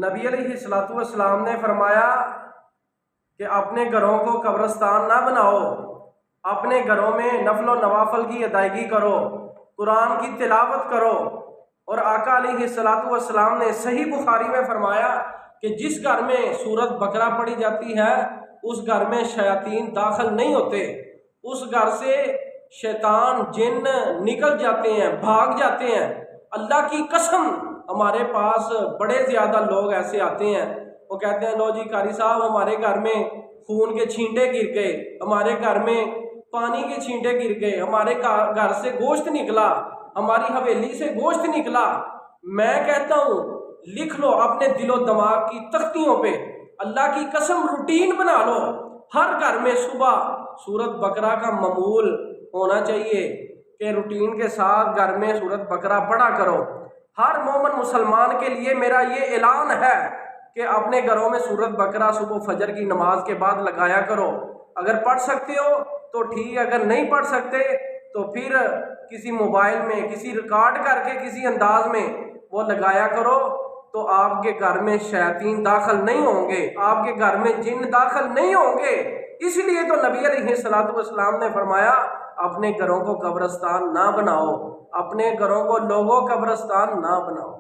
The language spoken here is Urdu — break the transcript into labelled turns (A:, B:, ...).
A: نبی علیہ الصلوۃ والسلام نے فرمایا کہ اپنے گھروں کو قبرستان نہ بناؤ، اپنے گھروں میں نفل و نوافل کی ادائیگی کرو، قرآن کی تلاوت کرو۔ اور آقا علیہ الصلوۃ والسلام نے صحیح بخاری میں فرمایا کہ جس گھر میں سورۃ بقرہ پڑھی جاتی ہے اس گھر میں شیاطین داخل نہیں ہوتے، اس گھر سے شیطان جن نکل جاتے ہیں، بھاگ جاتے ہیں۔ اللہ کی قسم ہمارے پاس بڑے زیادہ لوگ ایسے آتے ہیں، وہ کہتے ہیں لو جی قاری صاحب ہمارے گھر میں خون کے چھینٹے گر گئے، ہمارے گھر میں پانی کے چھینٹے گر گئے، ہمارے گھر سے گوشت نکلا، ہماری حویلی سے گوشت نکلا۔ میں کہتا ہوں لکھ لو اپنے دل و دماغ کی تختیوں پہ، اللہ کی قسم روٹین بنا لو، ہر گھر میں صبح سورۃ بقرہ کا معمول ہونا چاہیے کہ روٹین کے ساتھ گھر میں سورۃ بقرہ پڑھا کرو۔ ہر مومن مسلمان کے لیے میرا یہ اعلان ہے کہ اپنے گھروں میں سورۃ بقرہ صبح فجر کی نماز کے بعد لگایا کرو۔ اگر پڑھ سکتے ہو تو ٹھیک، اگر نہیں پڑھ سکتے تو پھر کسی موبائل میں کسی ریکارڈ کر کے کسی انداز میں وہ لگایا کرو، تو آپ کے گھر میں شیاطین داخل نہیں ہوں گے، آپ کے گھر میں جن داخل نہیں ہوں گے۔ اس لیے تو نبی علیہ الصلوۃ والسلام نے فرمایا اپنے گھروں کو قبرستان نہ بناؤ، اپنے گھروں کو لوگوں قبرستان نہ بناؤ۔